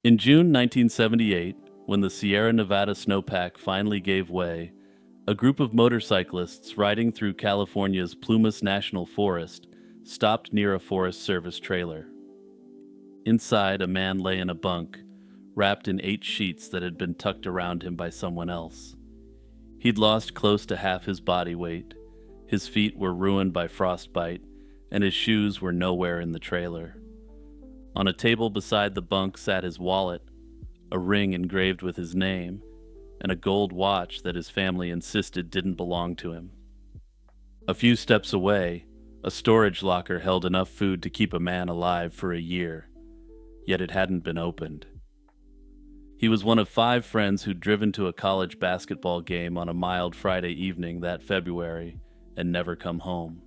In June 1978, when the Sierra Nevada snowpack finally gave way, a group of motorcyclists riding through California's Plumas National Forest stopped near a Forest Service trailer. Inside, a man lay in a bunk, wrapped in 8 sheets that had been tucked around him by someone else. He'd lost close to half his body weight, his feet were ruined by frostbite, and his shoes were nowhere in the trailer. On a table beside the bunk sat his wallet, a ring engraved with his name, and a gold watch that his family insisted didn't belong to him. A few steps away, a storage locker held enough food to keep a man alive for a year, yet it hadn't been opened. He was one of 5 friends who'd driven to a college basketball game on a mild Friday evening that February and never come home.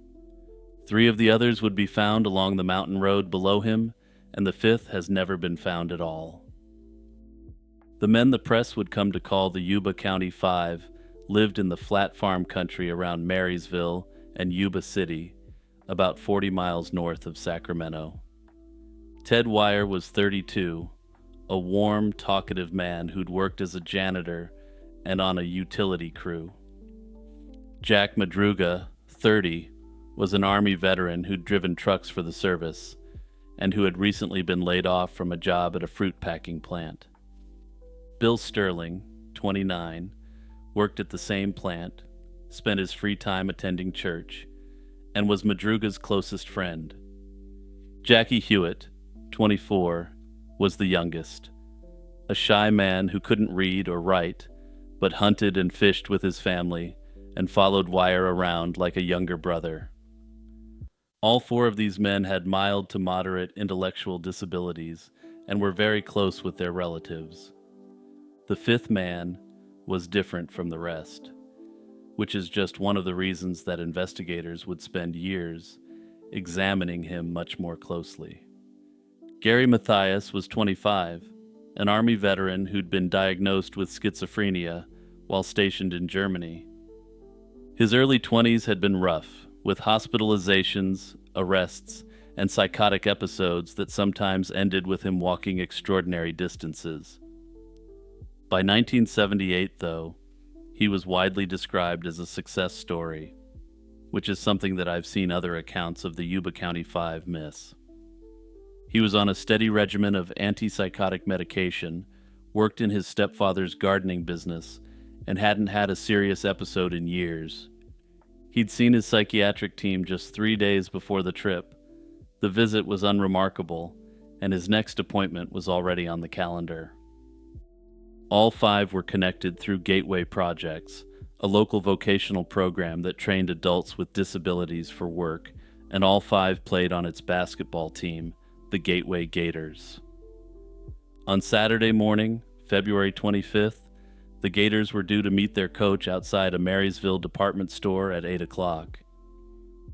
3 of the others would be found along the mountain road below him, and the 5th has never been found at all. The men the press would come to call the Yuba County 5 lived in the flat farm country around Marysville and Yuba City, about 40 miles north of Sacramento. Ted Wire was 32, a warm, talkative man who'd worked as a janitor and on a utility crew. Jack Madruga, 30, was an Army veteran who'd driven trucks for the service and who had recently been laid off from a job at a fruit packing plant. Bill Sterling, 29, worked at the same plant, spent his free time attending church, and was Madruga's closest friend. Jackie Hewitt, 24, was the youngest, a shy man who couldn't read or write, but hunted and fished with his family and followed Wire around like a younger brother. All 4 of these men had mild to moderate intellectual disabilities and were very close with their relatives. The 5th man was different from the rest, which is just one of the reasons that investigators would spend years examining him much more closely. Gary Mathias was 25, an Army veteran who'd been diagnosed with schizophrenia while stationed in Germany. His early 20s had been rough, with hospitalizations, arrests, and psychotic episodes that sometimes ended with him walking extraordinary distances. By 1978, though, he was widely described as a success story, which is something that I've seen other accounts of the Yuba County 5 miss. He was on a steady regimen of antipsychotic medication, worked in his stepfather's gardening business, and hadn't had a serious episode in years. He'd seen his psychiatric team just 3 days before the trip. The visit was unremarkable, and his next appointment was already on the calendar. All 5 were connected through Gateway Projects, a local vocational program that trained adults with disabilities for work, and all 5 played on its basketball team, the Gateway Gators. On Saturday morning, February 25th, the Gators were due to meet their coach outside a Marysville department store at 8 o'clock.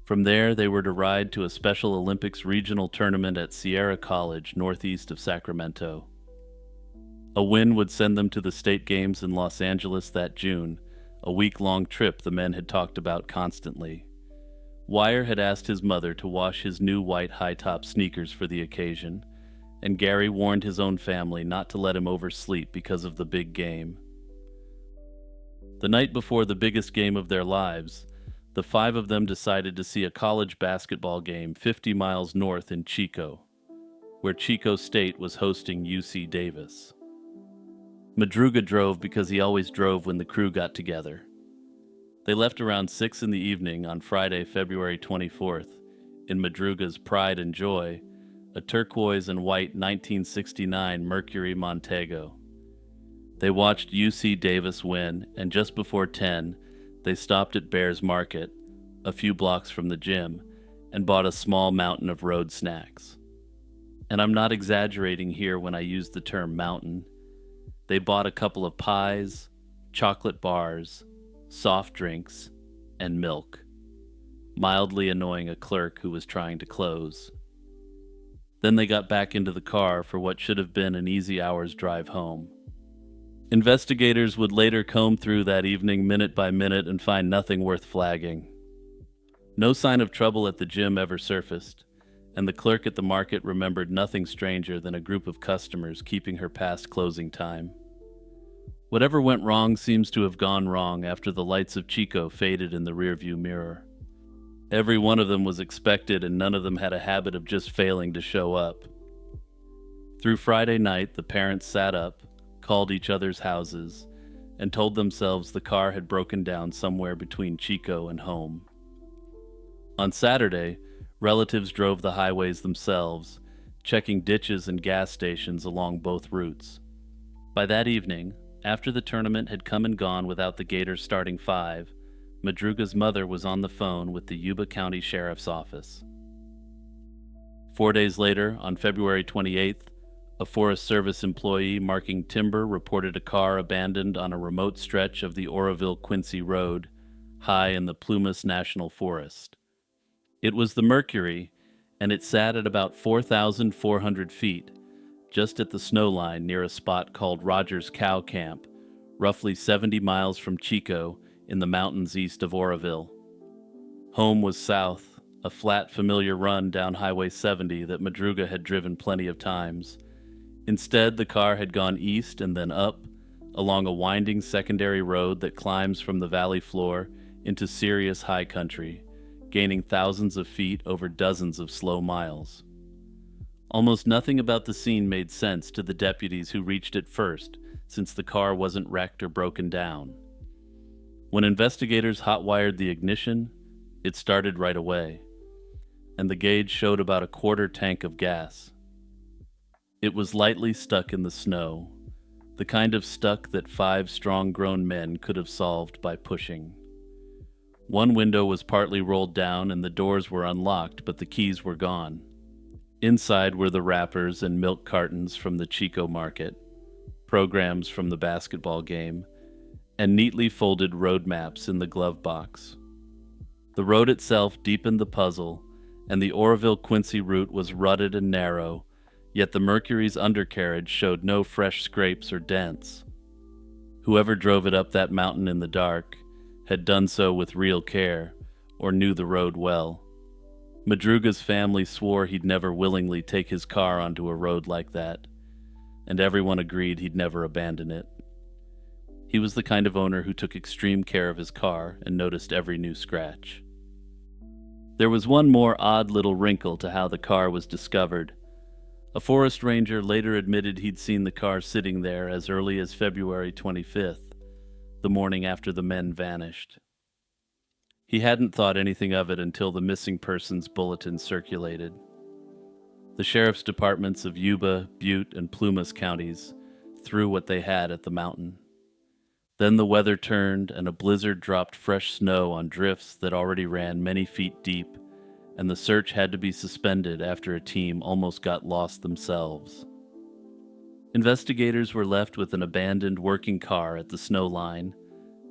From there, they were to ride to a Special Olympics regional tournament at Sierra College, northeast of Sacramento. A win would send them to the state games in Los Angeles that June, a week-long trip the men had talked about constantly. Wire had asked his mother to wash his new white high-top sneakers for the occasion, and Gary warned his own family not to let him oversleep because of the big game. The night before the biggest game of their lives, the 5 of them decided to see a college basketball game 50 miles north in Chico, where Chico State was hosting UC Davis. Madruga drove because he always drove when the crew got together. They left around 6 in the evening on Friday, February 24th, in Madruga's Pride and Joy, a turquoise and white 1969 Mercury Montego. They watched UC Davis win, and just before 10, they stopped at Bears Market, a few blocks from the gym, and bought a small mountain of road snacks. And I'm not exaggerating here when I use the term mountain. They bought a couple of pies, chocolate bars, soft drinks, and milk, mildly annoying a clerk who was trying to close. Then they got back into the car for what should have been an easy hour's drive home. Investigators would later comb through that evening minute by minute and find nothing worth flagging. No sign of trouble at the gym ever surfaced, and the clerk at the market remembered nothing stranger than a group of customers keeping her past closing time. Whatever went wrong seems to have gone wrong after the lights of Chico faded in the rearview mirror. Every one of them was expected, and none of them had a habit of just failing to show up. Through Friday night, the parents sat up, called each other's houses, and told themselves the car had broken down somewhere between Chico and home. On Saturday, relatives drove the highways themselves, checking ditches and gas stations along both routes. By that evening, after the tournament had come and gone without the Gators starting five, Madruga's mother was on the phone with the Yuba County Sheriff's Office. 4 days later, on February 28th, a Forest Service employee marking timber reported a car abandoned on a remote stretch of the Oroville-Quincy Road, high in the Plumas National Forest. It was the Mercury, and it sat at about 4,400 feet, just at the snow line near a spot called Rogers Cow Camp, roughly 70 miles from Chico in the mountains east of Oroville. Home was south, a flat, familiar run down Highway 70 that Madruga had driven plenty of times. Instead, the car had gone east and then up, along a winding secondary road that climbs from the valley floor into serious high country, gaining thousands of feet over dozens of slow miles. Almost nothing about the scene made sense to the deputies who reached it first, since the car wasn't wrecked or broken down. When investigators hot-wired the ignition, it started right away, and the gauge showed about a quarter tank of gas. It was lightly stuck in the snow, the kind of stuck that 5 strong grown men could have solved by pushing. One window was partly rolled down and the doors were unlocked, but the keys were gone. Inside were the wrappers and milk cartons from the Chico market, programs from the basketball game, and neatly folded road maps in the glove box. The road itself deepened the puzzle, and the Oroville-Quincy route was rutted and narrow, yet the Mercury's undercarriage showed no fresh scrapes or dents. Whoever drove it up that mountain in the dark had done so with real care, or knew the road well. Madruga's family swore he'd never willingly take his car onto a road like that, and everyone agreed he'd never abandon it. He was the kind of owner who took extreme care of his car and noticed every new scratch. There was one more odd little wrinkle to how the car was discovered. A forest ranger later admitted he'd seen the car sitting there as early as February 25th, the morning after the men vanished. He hadn't thought anything of it until the missing persons bulletin circulated. The sheriff's departments of Yuba, Butte, and Plumas counties threw what they had at the mountain. Then the weather turned and a blizzard dropped fresh snow on drifts that already ran many feet deep, and the search had to be suspended after a team almost got lost themselves. Investigators were left with an abandoned working car at the snow line,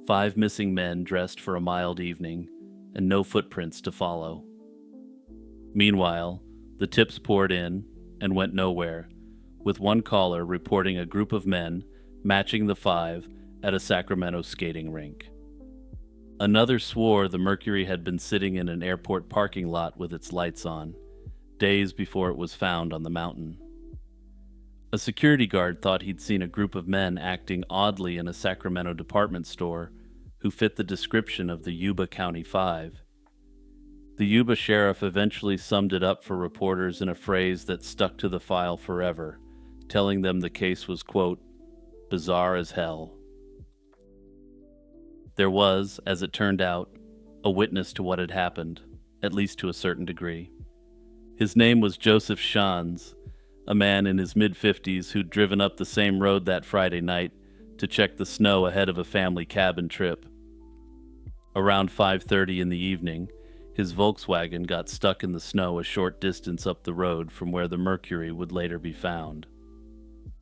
5 missing men dressed for a mild evening, and no footprints to follow. Meanwhile, the tips poured in and went nowhere, with one caller reporting a group of men matching the 5 at a Sacramento skating rink. Another swore the Mercury had been sitting in an airport parking lot with its lights on, days before it was found on the mountain. A security guard thought he'd seen a group of men acting oddly in a Sacramento department store who fit the description of the Yuba County 5. The Yuba sheriff eventually summed it up for reporters in a phrase that stuck to the file forever, telling them the case was, quote, bizarre as hell. There was, as it turned out, a witness to what had happened, at least to a certain degree. His name was Joseph Schanz, a man in his mid-50s who'd driven up the same road that Friday night to check the snow ahead of a family cabin trip. Around 5:30 in the evening, his Volkswagen got stuck in the snow a short distance up the road from where the Mercury would later be found.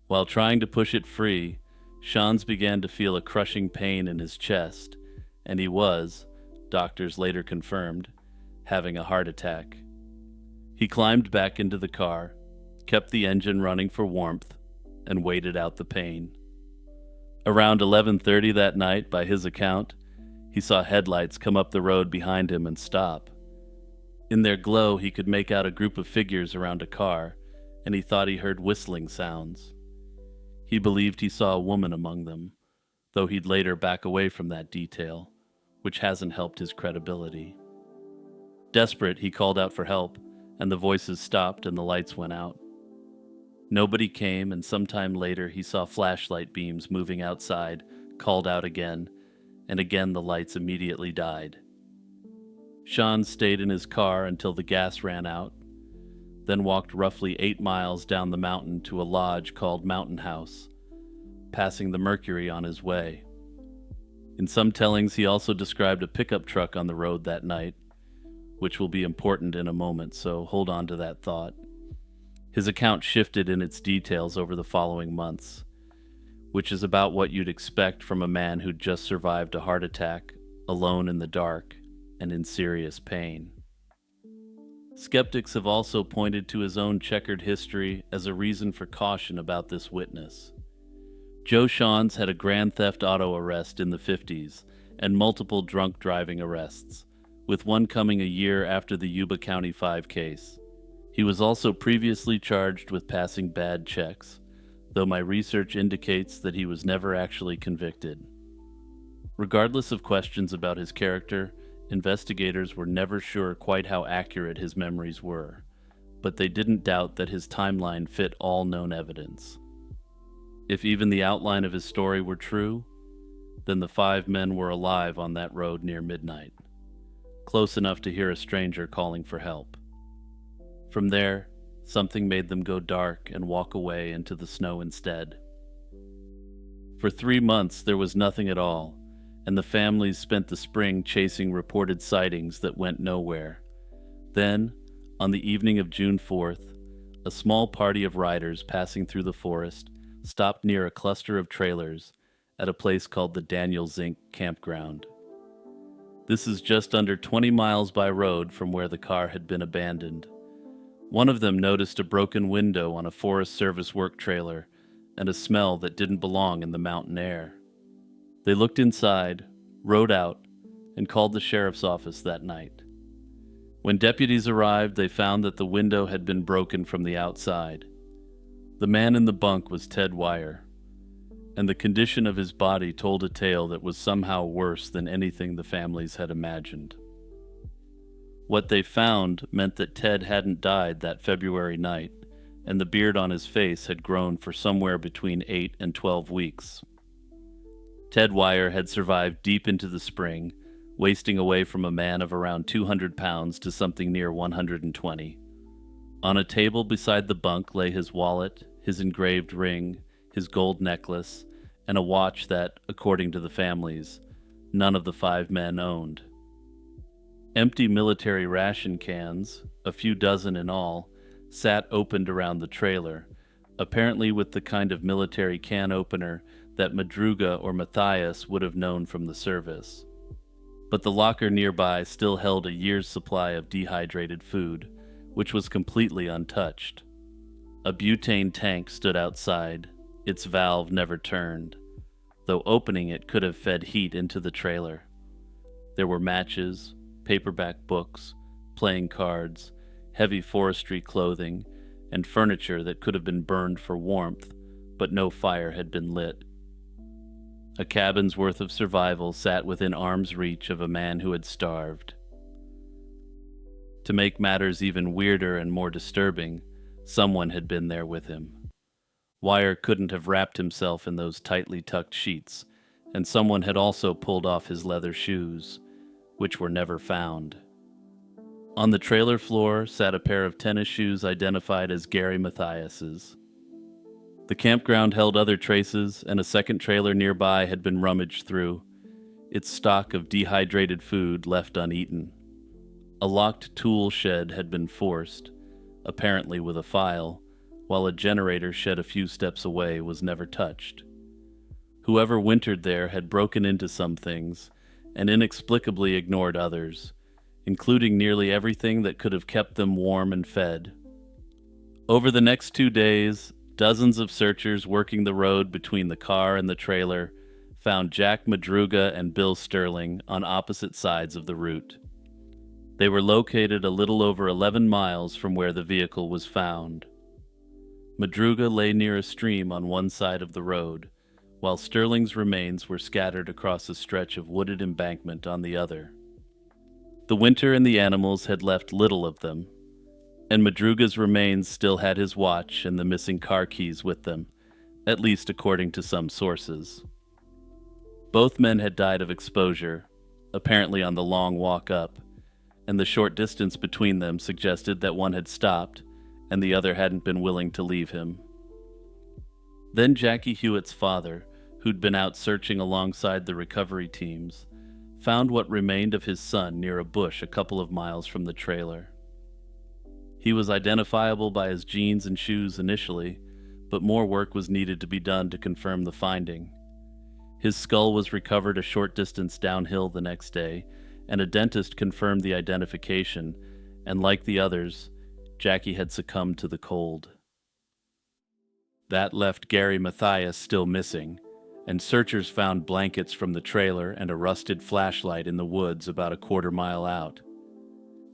While trying to push it free, Schanz began to feel a crushing pain in his chest, and he was, doctors later confirmed, having a heart attack. He climbed back into the car, kept the engine running for warmth, and waited out the pain. Around 11:30 that night, by his account, he saw headlights come up the road behind him and stop. In their glow, he could make out a group of figures around a car, and he thought he heard whistling sounds. He believed he saw a woman among them, though he'd later back away from that detail, which hasn't helped his credibility. Desperate, he called out for help, and the voices stopped and the lights went out. Nobody came, and sometime later he saw flashlight beams moving outside, called out again, and again the lights immediately died. Sean stayed in his car until the gas ran out, then walked roughly 8 miles down the mountain to a lodge called Mountain House, passing the Mercury on his way. In some tellings, he also described a pickup truck on the road that night, which will be important in a moment, so hold on to that thought. His account shifted in its details over the following months, which is about what you'd expect from a man who'd just survived a heart attack, alone in the dark, and in serious pain. Skeptics have also pointed to his own checkered history as a reason for caution about this witness. Joe Shawns had a grand theft auto arrest in the 50s and multiple drunk driving arrests, with one coming a year after the Yuba County 5 case. He was also previously charged with passing bad checks, though my research indicates that he was never actually convicted. Regardless of questions about his character, investigators were never sure quite how accurate his memories were, but they didn't doubt that his timeline fit all known evidence. If even the outline of his story were true, then the 5 men were alive on that road near midnight, close enough to hear a stranger calling for help. From there, something made them go dark and walk away into the snow instead. For 3 months, there was nothing at all, and the families spent the spring chasing reported sightings that went nowhere. Then, on the evening of June 4th, a small party of riders passing through the forest stopped near a cluster of trailers at a place called the Daniel Zink Campground. This is just under 20 miles by road from where the car had been abandoned. One of them noticed a broken window on a Forest Service work trailer and a smell that didn't belong in the mountain air. They looked inside, rode out, and called the sheriff's office that night. When deputies arrived, they found that the window had been broken from the outside. The man in the bunk was Ted Wire, and the condition of his body told a tale that was somehow worse than anything the families had imagined. What they found meant that Ted hadn't died that February night, and the beard on his face had grown for somewhere between 8 and 12 weeks. Ted Wire had survived deep into the spring, wasting away from a man of around 200 pounds to something near 120. On a table beside the bunk lay his wallet, his engraved ring, his gold necklace, and a watch that, according to the families, none of the 5 men owned. Empty military ration cans, a few dozen in all, sat opened around the trailer, apparently with the kind of military can opener that Madruga or Matthias would have known from the service. But the locker nearby still held a year's supply of dehydrated food, which was completely untouched. A butane tank stood outside, its valve never turned, though opening it could have fed heat into the trailer. There were matches, paperback books, playing cards, heavy forestry clothing, and furniture that could have been burned for warmth, but no fire had been lit. A cabin's worth of survival sat within arm's reach of a man who had starved. To make matters even weirder and more disturbing, someone had been there with him. Wire couldn't have wrapped himself in those tightly tucked sheets, and someone had also pulled off his leather shoes, which were never found. On the trailer floor sat a pair of tennis shoes identified as Gary Matthias's. The campground held other traces, and a second trailer nearby had been rummaged through, its stock of dehydrated food left uneaten. A locked tool shed had been forced, apparently with a file, while a generator shed a few steps away was never touched. Whoever wintered there had broken into some things, and inexplicably ignored others, including nearly everything that could have kept them warm and fed. Over the next 2 days, dozens of searchers working the road between the car and the trailer found Jack Madruga and Bill Sterling on opposite sides of the route. They were located a little over 11 miles from where the vehicle was found. Madruga lay near a stream on one side of the road, while Sterling's remains were scattered across a stretch of wooded embankment on the other. The winter and the animals had left little of them, and Madruga's remains still had his watch and the missing car keys with them, at least according to some sources. Both men had died of exposure, apparently on the long walk up, and the short distance between them suggested that one had stopped and the other hadn't been willing to leave him. Then Jackie Hewitt's father, who'd been out searching alongside the recovery teams, found what remained of his son near a bush a couple of miles from the trailer. He was identifiable by his jeans and shoes initially, but more work was needed to be done to confirm the finding. His skull was recovered a short distance downhill the next day, and a dentist confirmed the identification, and like the others, Jackie had succumbed to the cold. That left Gary Mathias still missing, and searchers found blankets from the trailer and a rusted flashlight in the woods about a quarter-mile out.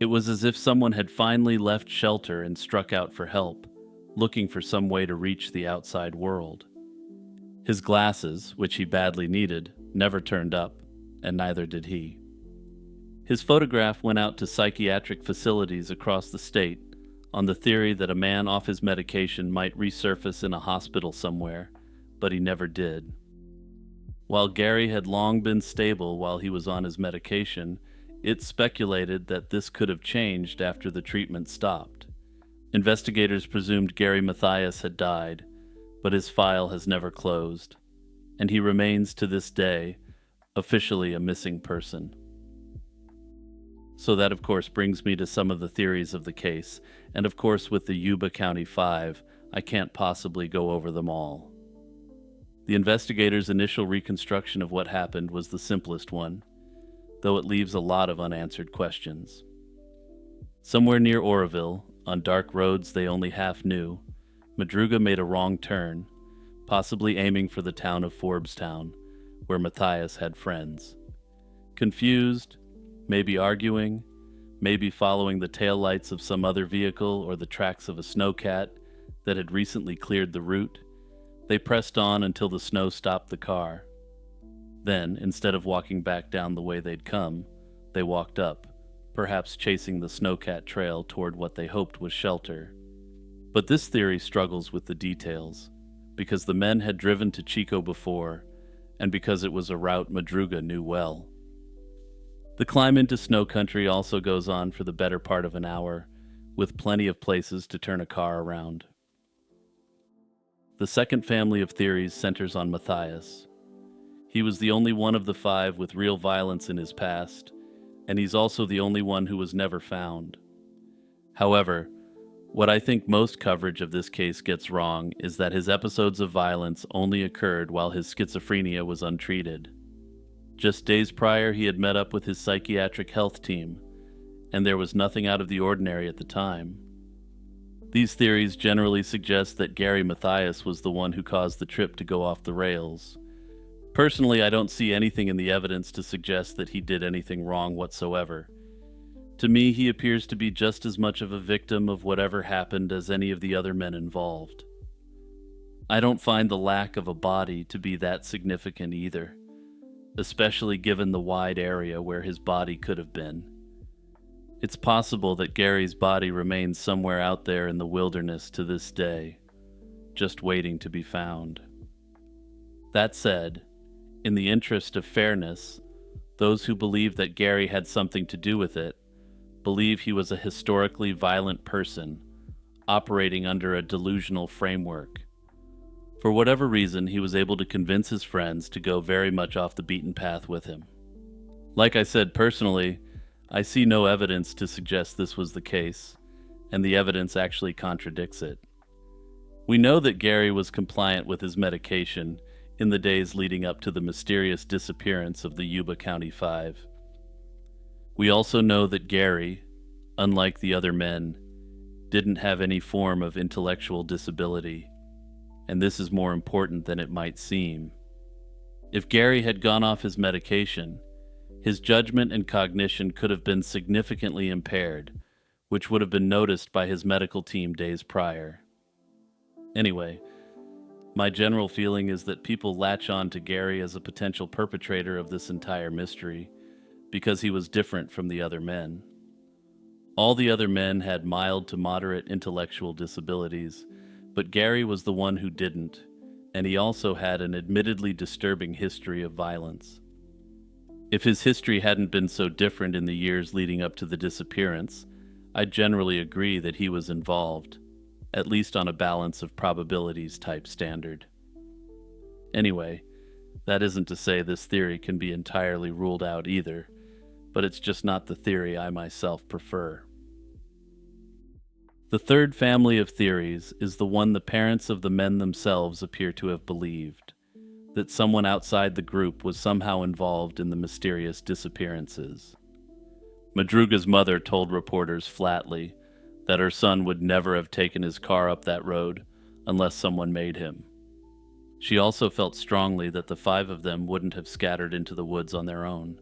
It was as if someone had finally left shelter and struck out for help, looking for some way to reach the outside world. His glasses, which he badly needed, never turned up, and neither did he. His photograph went out to psychiatric facilities across the state on the theory that a man off his medication might resurface in a hospital somewhere, but he never did. While Gary had long been stable while he was on his medication, it's speculated that this could have changed after the treatment stopped. Investigators presumed Gary Mathias had died, but his file has never closed, and he remains to this day officially a missing person. So that, of course, brings me to some of the theories of the case, and of course with the Yuba County 5, I can't possibly go over them all. The investigators' initial reconstruction of what happened was the simplest one, though it leaves a lot of unanswered questions. Somewhere near Oroville, on dark roads they only half knew, Madruga made a wrong turn, possibly aiming for the town of Forbstown, where Mathias had friends. Confused, maybe arguing, maybe following the taillights of some other vehicle or the tracks of a snowcat that had recently cleared the route, they pressed on until the snow stopped the car. Then, instead of walking back down the way they'd come, they walked up, perhaps chasing the snowcat trail toward what they hoped was shelter. But this theory struggles with the details, because the men had driven to Chico before, and because it was a route Madruga knew well. The climb into snow country also goes on for the better part of an hour, with plenty of places to turn a car around. The second family of theories centers on Mathias. He was the only one of the 5 with real violence in his past, and he's also the only one who was never found. However, what I think most coverage of this case gets wrong is that his episodes of violence only occurred while his schizophrenia was untreated. Just days prior, he had met up with his psychiatric health team, and there was nothing out of the ordinary at the time. These theories generally suggest that Gary Mathias was the one who caused the trip to go off the rails. Personally, I don't see anything in the evidence to suggest that he did anything wrong whatsoever. To me, he appears to be just as much of a victim of whatever happened as any of the other men involved. I don't find the lack of a body to be that significant either, especially given the wide area where his body could have been. It's possible that Gary's body remains somewhere out there in the wilderness to this day, just waiting to be found. That said, in the interest of fairness, those who believe that Gary had something to do with it believe he was a historically violent person, operating under a delusional framework. For whatever reason, he was able to convince his friends to go very much off the beaten path with him. Like I said, personally, I see no evidence to suggest this was the case, and the evidence actually contradicts it. We know that Gary was compliant with his medication in the days leading up to the mysterious disappearance of the Yuba County 5. We also know that Gary, unlike the other men, didn't have any form of intellectual disability, and this is more important than it might seem. If Gary had gone off his medication, His judgment and cognition could have been significantly impaired, which would have been noticed by his medical team days prior. Anyway, my general feeling is that people latch on to Gary as a potential perpetrator of this entire mystery because he was different from the other men. All the other men had mild to moderate intellectual disabilities, but Gary was the one who didn't, and he also had an admittedly disturbing history of violence. If his history hadn't been so different in the years leading up to the disappearance, I'd generally agree that he was involved, at least on a balance of probabilities type standard. Anyway, that isn't to say this theory can be entirely ruled out either, but it's just not the theory I myself prefer. The third family of theories is the one the parents of the men themselves appear to have believed, that someone outside the group was somehow involved in the mysterious disappearances. Madruga's mother told reporters flatly that her son would never have taken his car up that road unless someone made him. She also felt strongly that the five of them wouldn't have scattered into the woods on their own.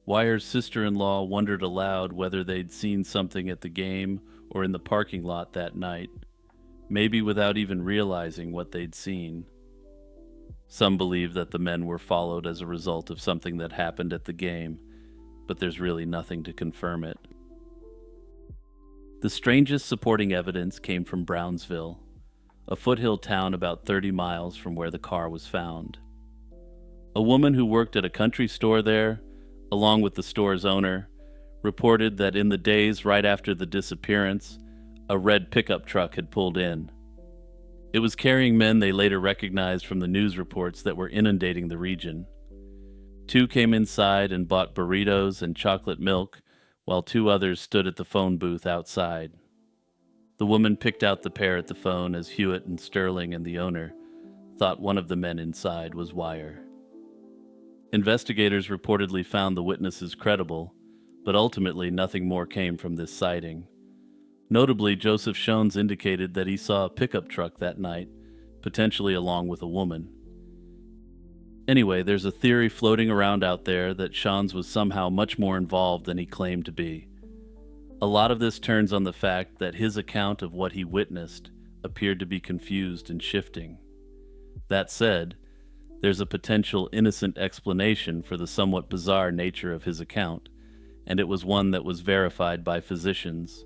Wyer's sister-in-law wondered aloud whether they'd seen something at the game or in the parking lot that night, maybe without even realizing what they'd seen. Some believe that the men were followed as a result of something that happened at the game, but there's really nothing to confirm it. The strangest supporting evidence came from Brownsville, a foothill town about 30 miles from where the car was found. A woman who worked at a country store there, along with the store's owner, reported that in the days right after the disappearance, a red pickup truck had pulled in. It was carrying men they later recognized from the news reports that were inundating the region. 2 came inside and bought burritos and chocolate milk, while 2 others stood at the phone booth outside. The woman picked out the pair at the phone as Hewitt and Sterling and the owner thought one of the men inside was Wyer. Investigators reportedly found the witnesses credible, but ultimately nothing more came from this sighting. Notably, Joseph Shones indicated that he saw a pickup truck that night, potentially along with a woman. Anyway, there's a theory floating around out there that Shones was somehow much more involved than he claimed to be. A lot of this turns on the fact that his account of what he witnessed appeared to be confused and shifting. That said, there's a potential innocent explanation for the somewhat bizarre nature of his account, and it was one that was verified by physicians.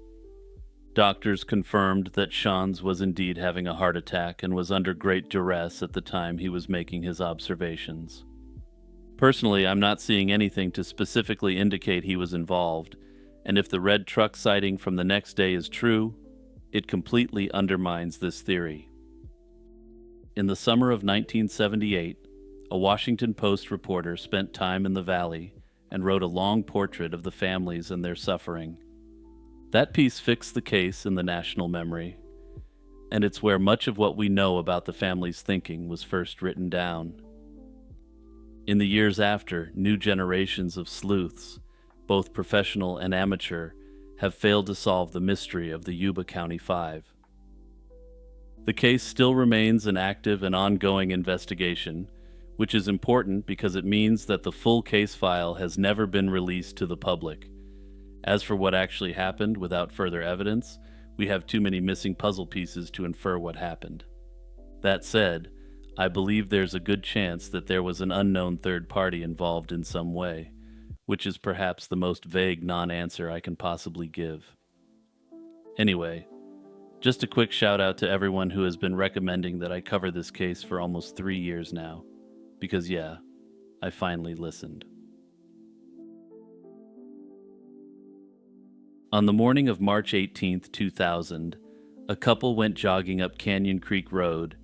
Doctors confirmed that Shones was indeed having a heart attack and was under great duress at the time he was making his observations. Personally, I'm not seeing anything to specifically indicate he was involved, and if the red truck sighting from the next day is true, it completely undermines this theory. In the summer of 1978, a Washington Post reporter spent time in the valley and wrote a long portrait of the families and their suffering. That piece fixed the case in the national memory, and it's where much of what we know about the family's thinking was first written down. In the years after, new generations of sleuths, both professional and amateur, have failed to solve the mystery of the Yuba County Five. The case still remains an active and ongoing investigation, which is important because it means that the full case file has never been released to the public. As for what actually happened without further evidence, we have too many missing puzzle pieces to infer what happened. That said, I believe there's a good chance that there was an unknown third party involved in some way, which is perhaps the most vague non-answer I can possibly give. Anyway, just a quick shout out to everyone who has been recommending that I cover this case for almost 3 years now, because yeah, I finally listened. On the morning of March 18, 2000, a couple went jogging up Canyon Creek Road,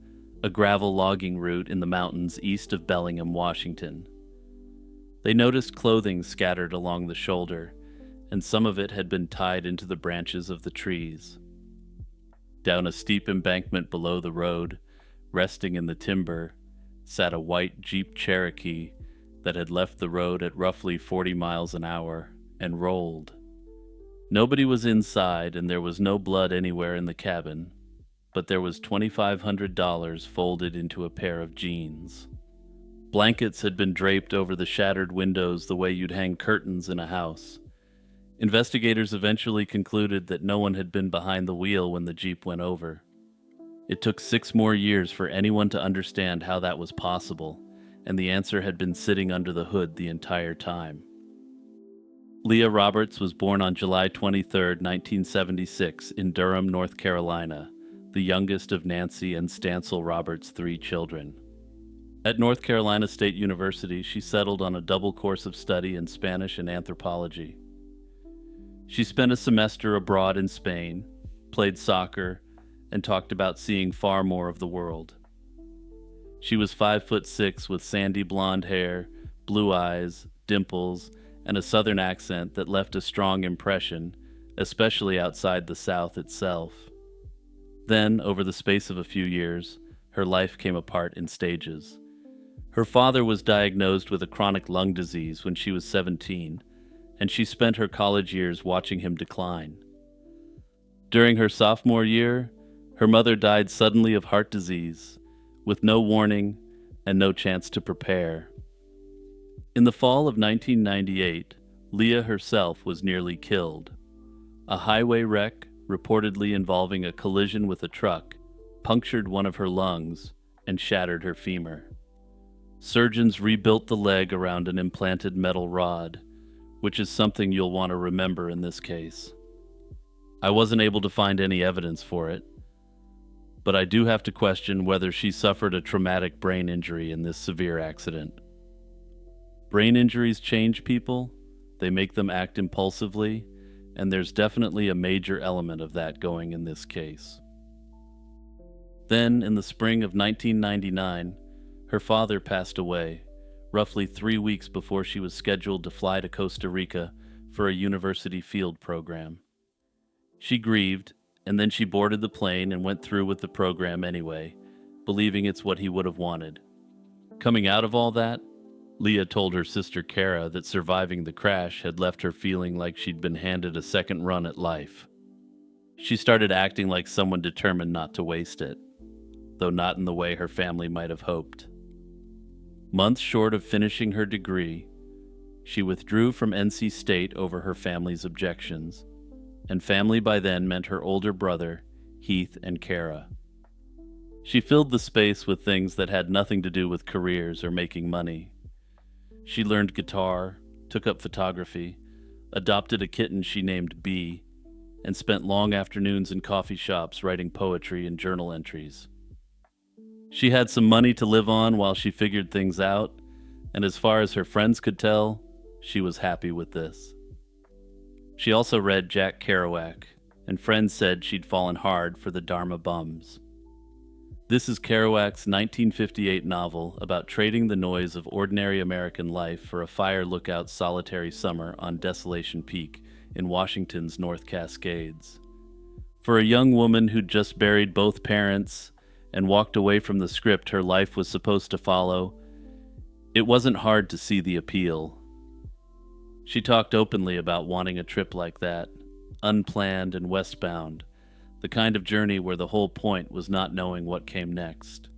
a gravel logging route in the mountains east of Bellingham, Washington. They noticed clothing scattered along the shoulder, and some of it had been tied into the branches of the trees. Down a steep embankment below the road, resting in the timber, sat a white Jeep Cherokee that had left the road at roughly 40 miles an hour and rolled. Nobody was inside, and there was no blood anywhere in the cabin, but there was $2,500 folded into a pair of jeans. Blankets had been draped over the shattered windows the way you'd hang curtains in a house. Investigators eventually concluded that no one had been behind the wheel when the Jeep went over. It took 6 more years for anyone to understand how that was possible, and the answer had been sitting under the hood the entire time. Leah Roberts was born on July 23, 1976, in Durham, North Carolina, the youngest of Nancy and Stancil Roberts' 3 children. At North Carolina State University, she settled on a double course of study in Spanish and anthropology. She spent a semester abroad in Spain, played soccer, and talked about seeing far more of the world. She was 5'6" with sandy blonde hair, blue eyes, dimples, and a southern accent that left a strong impression, especially outside the South itself. Then, over the space of a few years, her life came apart in stages. Her father was diagnosed with a chronic lung disease when she was 17, and she spent her college years watching him decline. During her sophomore year, her mother died suddenly of heart disease, with no warning and no chance to prepare. In the fall of 1998, Leah herself was nearly killed. A highway wreck, reportedly involving a collision with a truck, punctured one of her lungs and shattered her femur. Surgeons rebuilt the leg around an implanted metal rod, which is something you'll want to remember in this case. I wasn't able to find any evidence for it, but I do have to question whether she suffered a traumatic brain injury in this severe accident. Brain injuries change people, they make them act impulsively, and there's definitely a major element of that going in this case. Then, in the spring of 1999, her father passed away, roughly 3 weeks before she was scheduled to fly to Costa Rica for a university field program. She grieved, and then she boarded the plane and went through with the program anyway, believing it's what he would have wanted. Coming out of all that, Leah told her sister Kara that surviving the crash had left her feeling like she'd been handed a second run at life. She started acting like someone determined not to waste it, though not in the way her family might have hoped. Months short of finishing her degree, she withdrew from NC State over her family's objections, and family by then meant her older brother, Heath, and Kara. She filled the space with things that had nothing to do with careers or making money. She learned guitar, took up photography, adopted a kitten she named Bee, and spent long afternoons in coffee shops writing poetry and journal entries. She had some money to live on while she figured things out, and as far as her friends could tell, she was happy with this. She also read Jack Kerouac, and friends said she'd fallen hard for the Dharma bums. This is Kerouac's 1958 novel about trading the noise of ordinary American life for a fire lookout solitary summer on Desolation Peak in Washington's North Cascades. For a young woman who'd just buried both parents and walked away from the script her life was supposed to follow, it wasn't hard to see the appeal. She talked openly about wanting a trip like that, unplanned and westbound, the kind of journey where the whole point was not knowing what came next.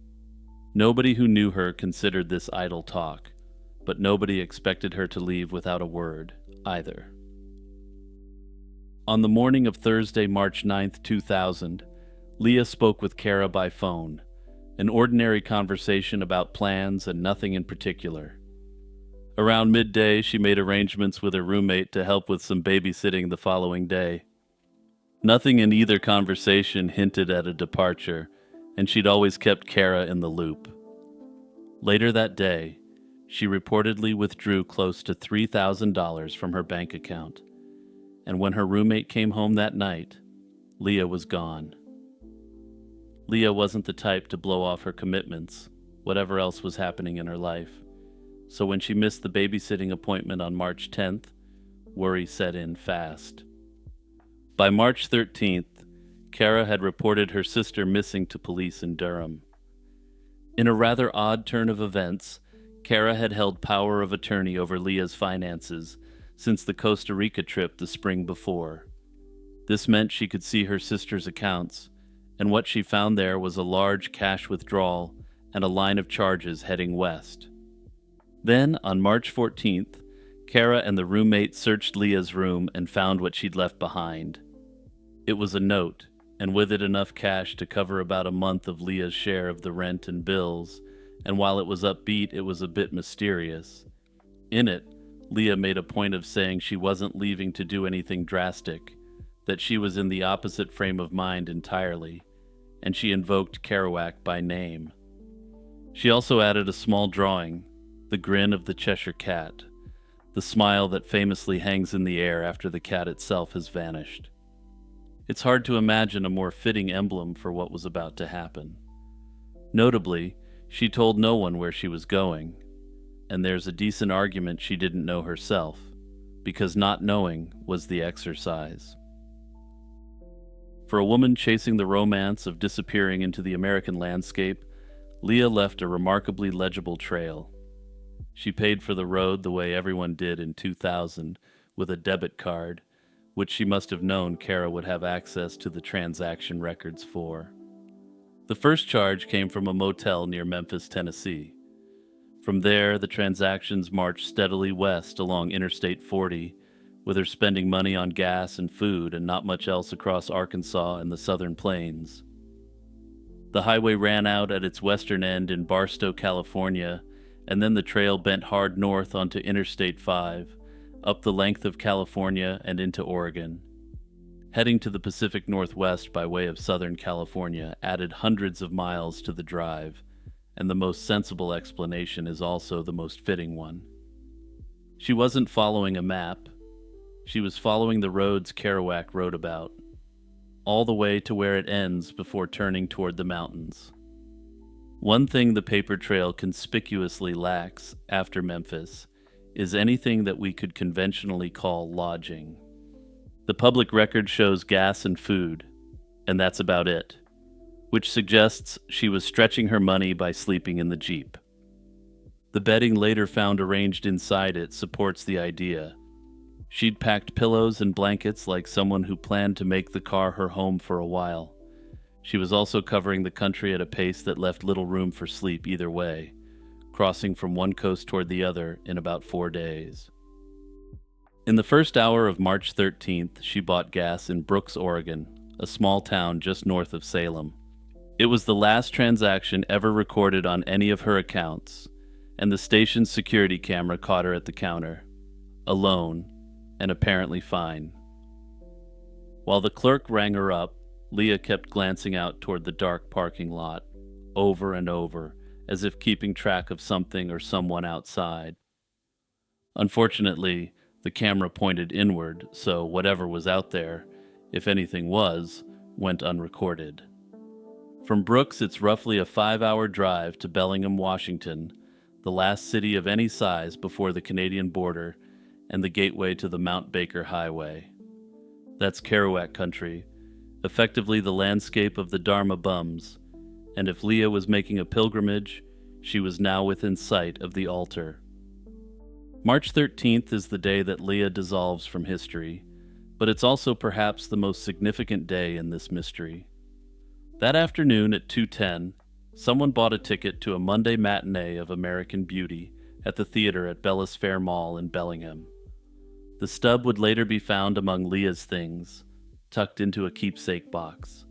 Nobody who knew her considered this idle talk, but nobody expected her to leave without a word, either. On the morning of Thursday, March 9th, 2000, Leah spoke with Kara by phone, an ordinary conversation about plans and nothing in particular. Around midday, she made arrangements with her roommate to help with some babysitting the following day. Nothing in either conversation hinted at a departure, and she'd always kept Kara in the loop. Later that day, she reportedly withdrew close to $3,000 from her bank account, and when her roommate came home that night, Leah was gone. Leah wasn't the type to blow off her commitments, whatever else was happening in her life. So when she missed the babysitting appointment on March 10th, worry set in fast. By March 13th, Kara had reported her sister missing to police in Durham. In a rather odd turn of events, Kara had held power of attorney over Leah's finances since the Costa Rica trip the spring before. This meant she could see her sister's accounts, and what she found there was a large cash withdrawal and a line of charges heading west. Then, on March 14th, Kara and the roommate searched Leah's room and found what she'd left behind. It was a note, and with it enough cash to cover about a month of Leah's share of the rent and bills, and while it was upbeat, it was a bit mysterious. In it, Leah made a point of saying she wasn't leaving to do anything drastic, that she was in the opposite frame of mind entirely, and she invoked Kerouac by name. She also added a small drawing, the grin of the Cheshire Cat, the smile that famously hangs in the air after the cat itself has vanished. It's hard to imagine a more fitting emblem for what was about to happen. Notably, she told no one where she was going, and there's a decent argument she didn't know herself, because not knowing was the exercise. For a woman chasing the romance of disappearing into the American landscape, Leah left a remarkably legible trail. She paid for the road the way everyone did in 2000, with a debit card, which she must have known Kara would have access to the transaction records for. The first charge came from a motel near Memphis, Tennessee. From there, the transactions marched steadily west along Interstate 40, with her spending money on gas and food and not much else across Arkansas and the Southern Plains. The highway ran out at its western end in Barstow, California, and then the trail bent hard north onto Interstate 5, up the length of California and into Oregon. Heading to the Pacific Northwest by way of Southern California added hundreds of miles to the drive, and the most sensible explanation is also the most fitting one. She wasn't following a map. She was following the roads Kerouac wrote about, all the way to where it ends before turning toward the mountains. One thing the paper trail conspicuously lacks after Memphis is anything that we could conventionally call lodging. The public record shows gas and food, and that's about it, which suggests she was stretching her money by sleeping in the Jeep. The bedding later found arranged inside it supports the idea. She'd packed pillows and blankets like someone who planned to make the car her home for a while. She was also covering the country at a pace that left little room for sleep either way, crossing from one coast toward the other in about 4 days. In the first hour of March 13th, she bought gas in Brooks, Oregon, a small town just north of Salem. It was the last transaction ever recorded on any of her accounts, and the station's security camera caught her at the counter, alone, and apparently fine. While the clerk rang her up, Leah kept glancing out toward the dark parking lot, over and over, as if keeping track of something or someone outside. Unfortunately, the camera pointed inward, so whatever was out there, if anything was, went unrecorded. From Brooks, it's roughly a 5-hour drive to Bellingham, Washington, the last city of any size before the Canadian border and the gateway to the Mount Baker Highway. That's Kerouac country, effectively the landscape of the Dharma Bums, and if Leah was making a pilgrimage, she was now within sight of the altar. March 13th is the day that Leah dissolves from history, but it's also perhaps the most significant day in this mystery. That afternoon at 2:10, someone bought a ticket to a Monday matinee of American Beauty at the theater at Bellis Fair Mall in Bellingham. The stub would later be found among Leah's things, tucked into a keepsake box.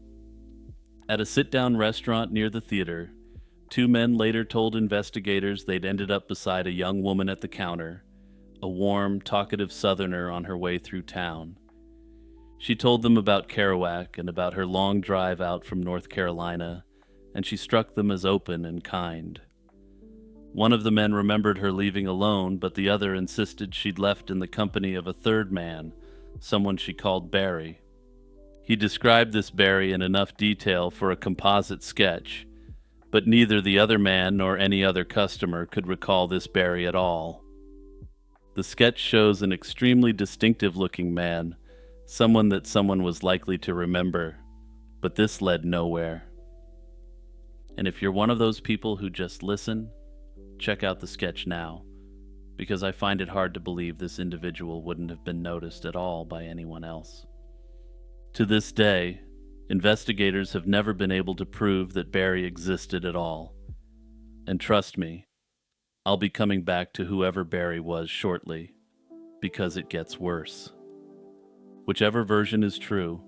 At a sit-down restaurant near the theater, 2 men later told investigators they'd ended up beside a young woman at the counter, a warm, talkative Southerner on her way through town. She told them about Kerouac and about her long drive out from North Carolina, and she struck them as open and kind. One of the men remembered her leaving alone, but the other insisted she'd left in the company of a third man, someone she called Barry. He described this Barry in enough detail for a composite sketch, but neither the other man nor any other customer could recall this Barry at all. The sketch shows an extremely distinctive-looking man, someone that someone was likely to remember, but this led nowhere. And if you're one of those people who just listen, check out the sketch now, because I find it hard to believe this individual wouldn't have been noticed at all by anyone else. To this day, investigators have never been able to prove that Barry existed at all. And trust me, I'll be coming back to whoever Barry was shortly, because it gets worse. Whichever version is true,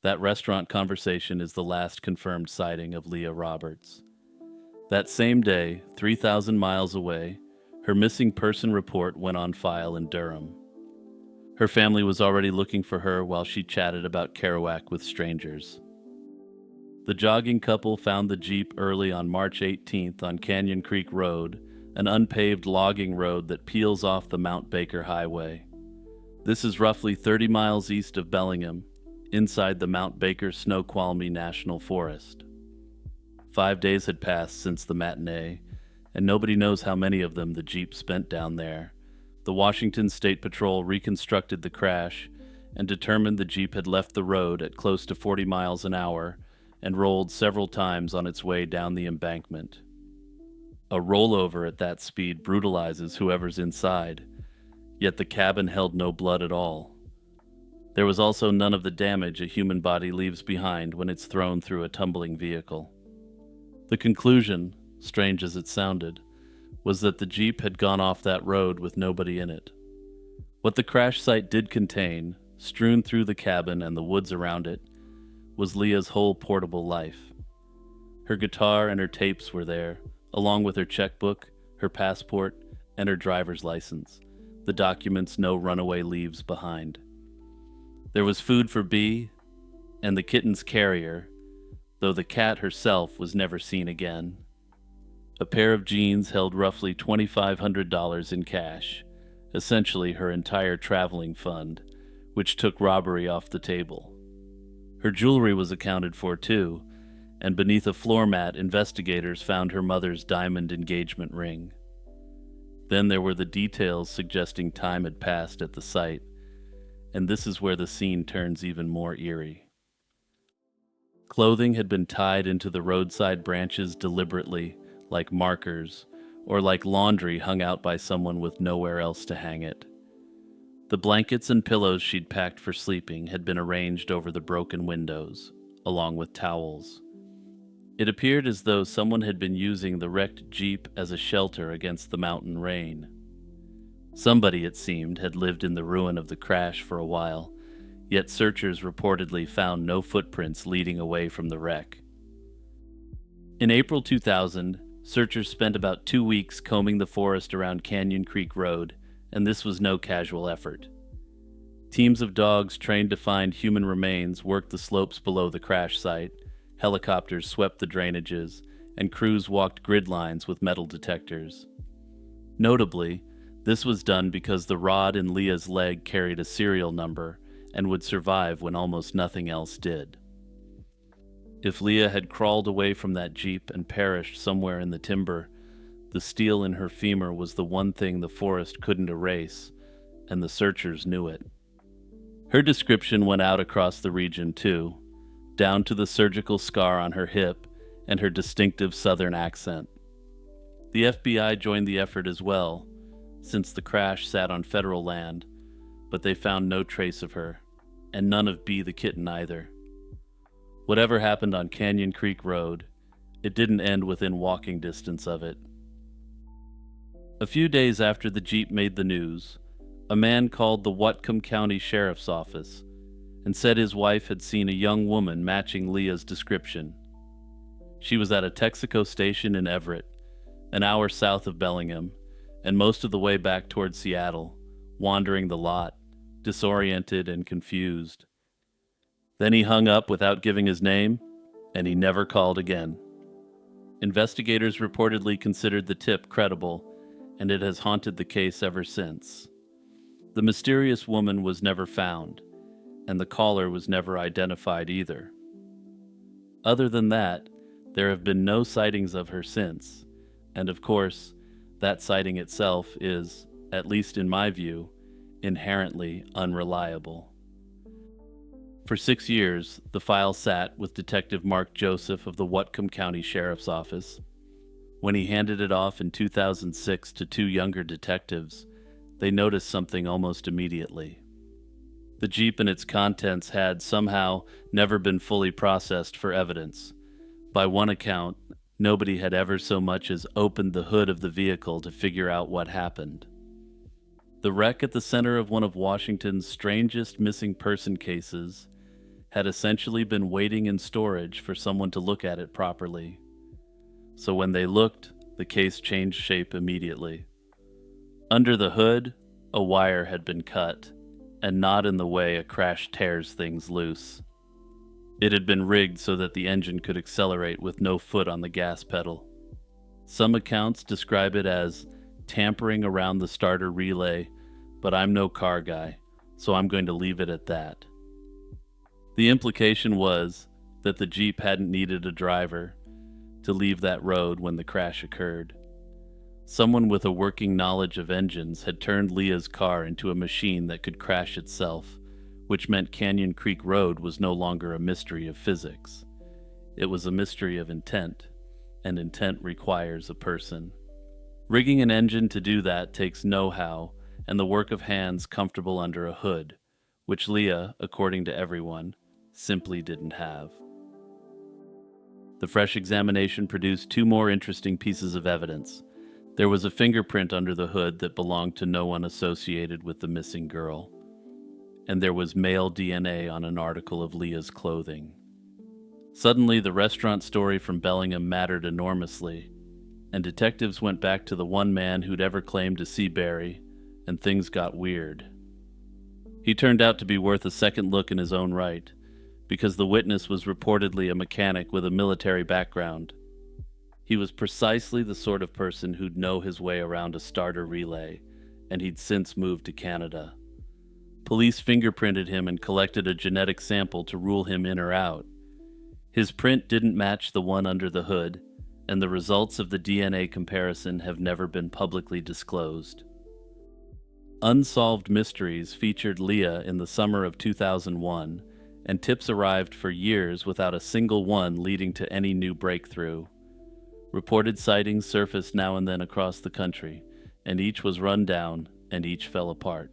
that restaurant conversation is the last confirmed sighting of Leah Roberts. That same day, 3,000 miles away, her missing person report went on file in Durham. Her family was already looking for her while she chatted about Kerouac with strangers. The jogging couple found the Jeep early on March 18th on Canyon Creek Road, an unpaved logging road that peels off the Mount Baker Highway. This is roughly 30 miles east of Bellingham, inside the Mount Baker Snoqualmie National Forest. 5 days had passed since the matinee, and nobody knows how many of them the Jeep spent down there. The Washington State Patrol reconstructed the crash and determined the Jeep had left the road at close to 40 miles an hour and rolled several times on its way down the embankment. A rollover at that speed brutalizes whoever's inside, yet the cabin held no blood at all. There was also none of the damage a human body leaves behind when it's thrown through a tumbling vehicle. The conclusion, strange as it sounded, was that the Jeep had gone off that road with nobody in it. What the crash site did contain, strewn through the cabin and the woods around it, was Leah's whole portable life. Her guitar and her tapes were there, along with her checkbook, her passport, and her driver's license, the documents no runaway leaves behind. There was food for Bee and the kitten's carrier, though the cat herself was never seen again. A pair of jeans held roughly $2,500 in cash, essentially her entire traveling fund, which took robbery off the table. Her jewelry was accounted for too, and beneath a floor mat, investigators found her mother's diamond engagement ring. Then there were the details suggesting time had passed at the site, and this is where the scene turns even more eerie. Clothing had been tied into the roadside branches deliberately, like markers, or like laundry hung out by someone with nowhere else to hang it. The blankets and pillows she'd packed for sleeping had been arranged over the broken windows, along with towels. It appeared as though someone had been using the wrecked Jeep as a shelter against the mountain rain. Somebody, it seemed, had lived in the ruin of the crash for a while, yet searchers reportedly found no footprints leading away from the wreck. In April 2000, searchers spent about 2 weeks combing the forest around Canyon Creek Road, and this was no casual effort. Teams of dogs trained to find human remains worked the slopes below the crash site, helicopters swept the drainages, and crews walked grid lines with metal detectors. Notably, this was done because the rod in Leah's leg carried a serial number and would survive when almost nothing else did. If Leah had crawled away from that Jeep and perished somewhere in the timber, the steel in her femur was the one thing the forest couldn't erase, and the searchers knew it. Her description went out across the region too, down to the surgical scar on her hip and her distinctive southern accent. The FBI joined the effort as well, since the crash sat on federal land, but they found no trace of her, and none of Bee the kitten either. Whatever happened on Canyon Creek Road, it didn't end within walking distance of it. A few days after the Jeep made the news, a man called the Whatcom County Sheriff's Office and said his wife had seen a young woman matching Leah's description. She was at a Texaco station in Everett, an hour south of Bellingham, and most of the way back toward Seattle, wandering the lot, disoriented and confused. Then he hung up without giving his name, and he never called again. Investigators reportedly considered the tip credible, and it has haunted the case ever since. The mysterious woman was never found, and the caller was never identified either. Other than that, there have been no sightings of her since, and of course, that sighting itself is, at least in my view, inherently unreliable. For 6 years, the file sat with Detective Mark Joseph of the Whatcom County Sheriff's Office. When he handed it off in 2006 to 2 younger detectives, they noticed something almost immediately. The Jeep and its contents had somehow never been fully processed for evidence. By one account, Nobody had ever so much as opened the hood of the vehicle to figure out what happened. The wreck at the center of one of Washington's strangest missing person cases had essentially been waiting in storage for someone to look at it properly. So when they looked, the case changed shape immediately. Under the hood, a wire had been cut, and not in the way a crash tears things loose. It had been rigged so that the engine could accelerate with no foot on the gas pedal. Some accounts describe it as tampering around the starter relay, but I'm no car guy, so I'm going to leave it at that. The implication was that the Jeep hadn't needed a driver to leave that road when the crash occurred. Someone with a working knowledge of engines had turned Leah's car into a machine that could crash itself, which meant Canyon Creek Road was no longer a mystery of physics. It was a mystery of intent, and intent requires a person. Rigging an engine to do that takes know-how and the work of hands comfortable under a hood, which Leah, according to everyone, simply didn't have. The fresh examination produced two more interesting pieces of evidence. There was a fingerprint under the hood that belonged to no one associated with the missing girl, and there was male DNA on an article of Leah's clothing. Suddenly, the restaurant story from Bellingham mattered enormously, and detectives went back to the one man who'd ever claimed to see Barry, and things got weird. He turned out to be worth a second look in his own right, because the witness was reportedly a mechanic with a military background. He was precisely the sort of person who'd know his way around a starter relay, and he'd since moved to Canada. Police fingerprinted him and collected a genetic sample to rule him in or out. His print didn't match the one under the hood, and the results of the DNA comparison have never been publicly disclosed. Unsolved Mysteries featured Leah in the summer of 2001, and tips arrived for years without a single one leading to any new breakthrough. Reported sightings surfaced now and then across the country, and each was run down, and each fell apart.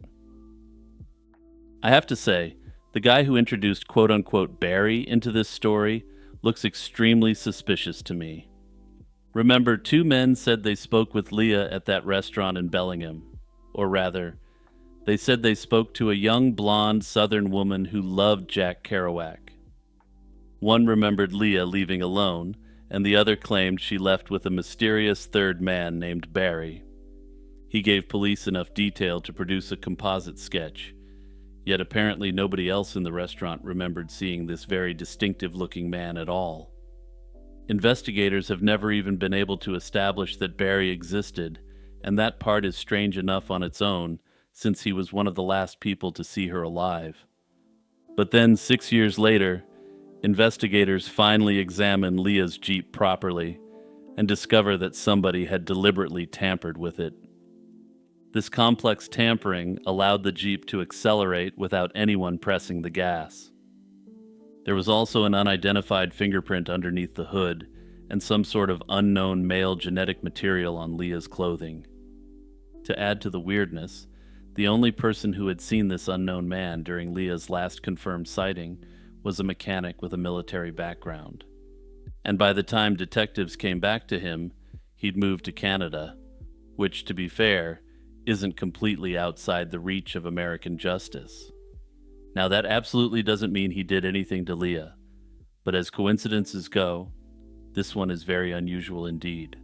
I have to say, the guy who introduced quote-unquote Barry into this story looks extremely suspicious to me. Remember, two men said they spoke with Leah at that restaurant in Bellingham. Or rather, they said they spoke to a young blonde Southern woman who loved Jack Kerouac. One remembered Leah leaving alone, and the other claimed she left with a mysterious third man named Barry. He gave police enough detail to produce a composite sketch, yet apparently nobody else in the restaurant remembered seeing this very distinctive-looking man at all. Investigators have never even been able to establish that Barry existed, and that part is strange enough on its own, since he was one of the last people to see her alive. But then, 6 years later, investigators finally examine Leah's Jeep properly and discover that somebody had deliberately tampered with it. This complex tampering allowed the Jeep to accelerate without anyone pressing the gas. There was also an unidentified fingerprint underneath the hood and some sort of unknown male genetic material on Leah's clothing. To add to the weirdness, the only person who had seen this unknown man during Leah's last confirmed sighting was a mechanic with a military background. And by the time detectives came back to him, he'd moved to Canada, which, to be fair, isn't completely outside the reach of American justice. Now, that absolutely doesn't mean he did anything to Leah, but as coincidences go, this one is very unusual indeed.